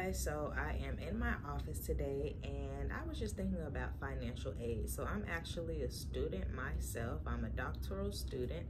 guys, so I am in my office today and I was just thinking about financial aid. So I'm actually a student myself. I'm a doctoral student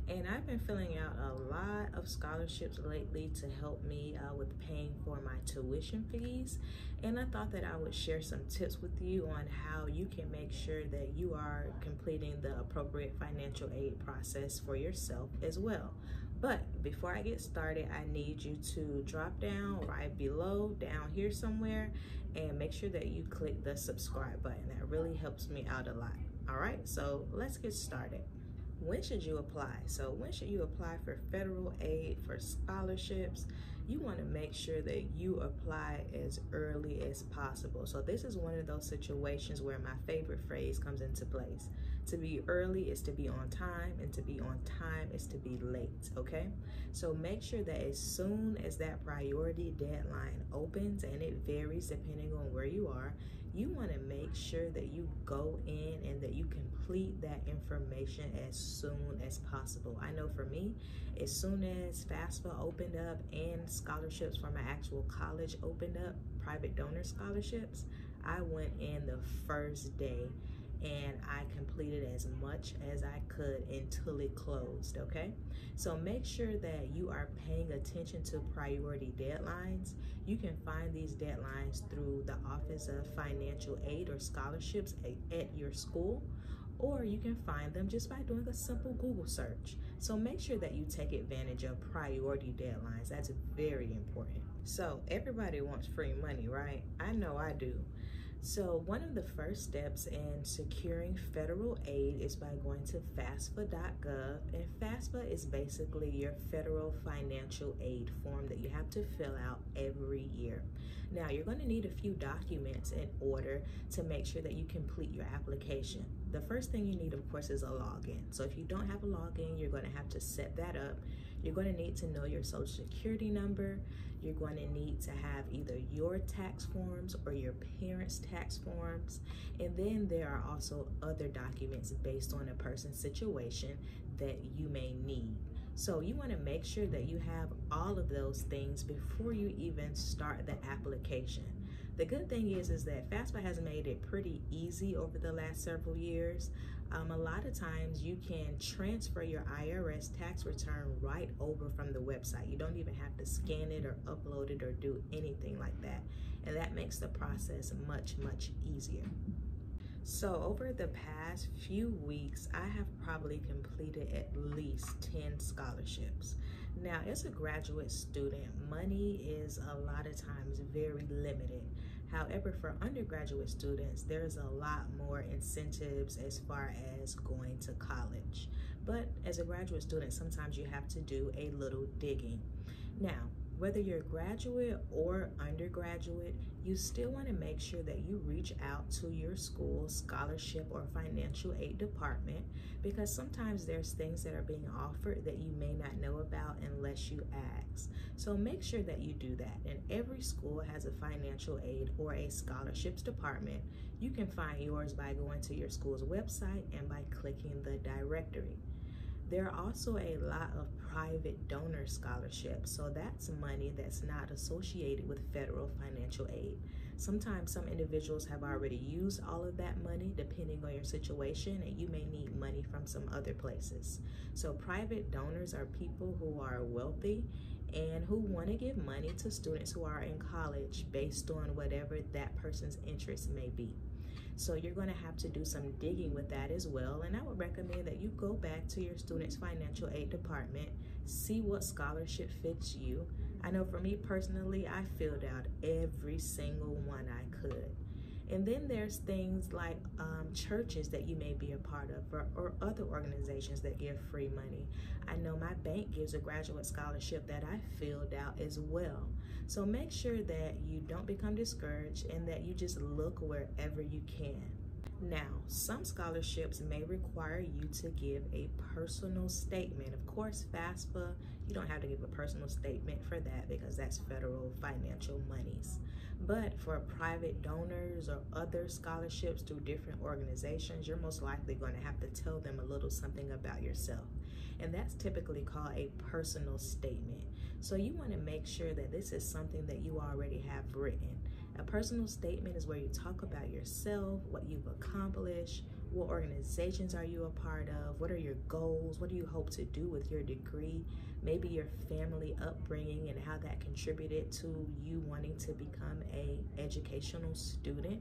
and I've been filling out a lot of scholarships lately to help me with paying for my tuition fees. And I thought that I would share some tips with you on how you can make sure that you are completing the appropriate financial aid process for yourself as well. But before I get started, I need you to drop down right below, down here somewhere, and make sure that you click the subscribe button. That really helps me out a lot. All right, so let's get started. When should you apply? So when should you apply for federal aid, for scholarships? You want to make sure that you apply as early as possible. So this is one of those situations where my favorite phrase comes into place. To be early is to be on time, and to be on time is to be late, okay? So make sure that as soon as that priority deadline opens, and it varies depending on where you are, you want to make sure that you go in and that you complete that information as soon as possible. I know for me, as soon as FAFSA opened up and scholarships for my actual college opened up, private donor scholarships, I went in the first day and I completed as much as I could until it closed, okay? So make sure that you are paying attention to priority deadlines. You can find these deadlines through the Office of Financial Aid or Scholarships at your school, or you can find them just by doing a simple Google search. So make sure that you take advantage of priority deadlines. That's very important. So everybody wants free money, right? I know I do. So one of the first steps in securing federal aid is by going to FAFSA.gov, and FAFSA is basically your federal financial aid form that you have to fill out every year. Now you're going to need a few documents in order to make sure that you complete your application. The first thing you need, of course, is a login. So if you don't have a login, you're going to have to set that up. You're going to need to know your social security number. You're going to need to have either your tax forms or your parents' tax forms. And then there are also other documents based on a person's situation that you may need. So you want to make sure that you have all of those things before you even start the application. The good thing is that FAFSA has made it pretty easy over the last several years. A lot of times you can transfer your IRS tax return right over from the website. You don't even have to scan it or upload it or do anything like that. And that makes the process much, much easier. So over the past few weeks, I have probably completed at least 10 scholarships. Now, as a graduate student, money is a lot of times very limited. However, for undergraduate students, there's a lot more incentives as far as going to college. But as a graduate student, sometimes you have to do a little digging. Now, whether you're graduate or undergraduate, you still want to make sure that you reach out to your school scholarship or financial aid department, because sometimes there's things that are being offered that you may not know about unless you ask. So make sure that you do that. And every school has a financial aid or a scholarships department. You can find yours by going to your school's website and by clicking the directory. There are also a lot of private donor scholarships. So that's money that's not associated with federal financial aid. Sometimes some individuals have already used all of that money depending on your situation, and you may need money from some other places. So private donors are people who are wealthy and who want to give money to students who are in college based on whatever that person's interests may be. So you're going to have to do some digging with that as well. And I would recommend that you go back to your student's financial aid department, see what scholarship fits you. I know for me personally, I filled out every single one I could. And then there's things like churches that you may be a part of, or other organizations that give free money. I know my bank gives a graduate scholarship that I filled out as well. So make sure that you don't become discouraged and that you just look wherever you can. Now, some scholarships may require you to give a personal statement. Of course, FAFSA, you don't have to give a personal statement for that because that's federal financial monies. But for private donors or other scholarships through different organizations, you're most likely going to have to tell them a little something about yourself. and that's typically called a personal statement. So you want to make sure that this is something that you already have written. A personal statement is where you talk about yourself, what you've accomplished, what organizations are you a part of, what are your goals, what do you hope to do with your degree, maybe your family upbringing and how that contributed to you wanting to become a educational student.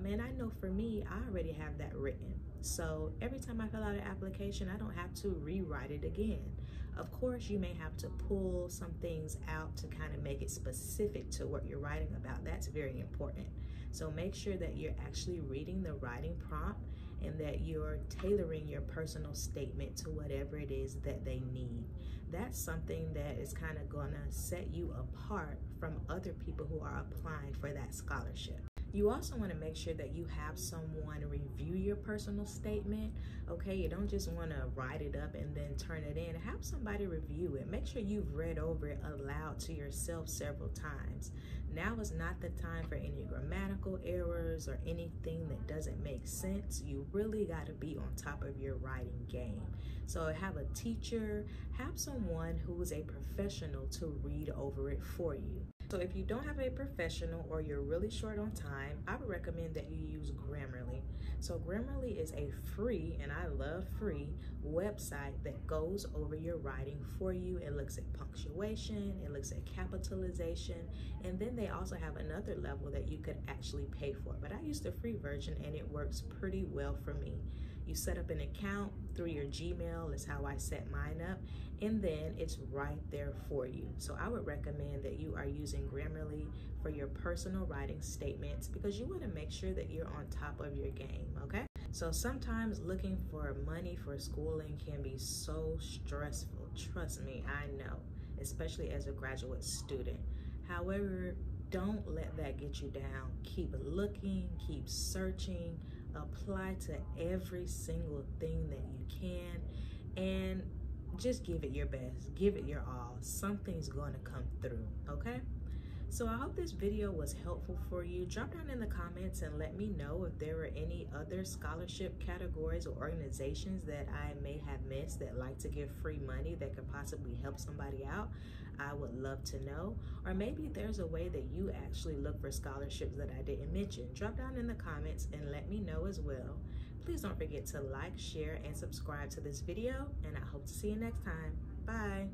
And I know for me, I already have that written. So every time I fill out an application, I don't have to rewrite it again. Of course, you may have to pull some things out to kind of make it specific to what you're writing about. That's very important. So make sure that you're actually reading the writing prompt and that you're tailoring your personal statement to whatever it is that they need. That's something that is kind of going to set you apart from other people who are applying for that scholarship. You also want to make sure that you have someone review your personal statement, okay? You don't just want to write it up and then turn it in. Have somebody review it. Make sure you've read over it aloud to yourself several times. Now is not the time for any grammatical errors or anything that doesn't make sense. You really got to be on top of your writing game. So have a teacher, have someone who is a professional to read over it for you. So if you don't have a professional or you're really short on time, I would recommend that you use Grammarly. So Grammarly is a free, and I love free, website that goes over your writing for you. It looks at punctuation, it looks at capitalization, and then they also have another level that you could actually pay for. But I use the free version and it works pretty well for me. You set up an account through your Gmail, is how I set mine up, and then it's right there for you. So I would recommend that you are using Grammarly for your personal writing statements because you want to make sure that you're on top of your game, okay? So sometimes looking for money for schooling can be so stressful. Trust me, I know, especially as a graduate student. However, don't let that get you down. Keep looking, keep searching, apply to every single thing that you can, and just give it your best, give it your all. Something's going to come through, okay? So I hope this video was helpful for you. Drop down in the comments and let me know if there were any other scholarship categories or organizations that I may have missed that like to give free money that could possibly help somebody out. I would love to know. Or maybe there's a way that you actually look for scholarships that I didn't mention. Drop down in the comments and let me know as well. Please don't forget to like, share, and subscribe to this video, and I hope to see you next time. Bye.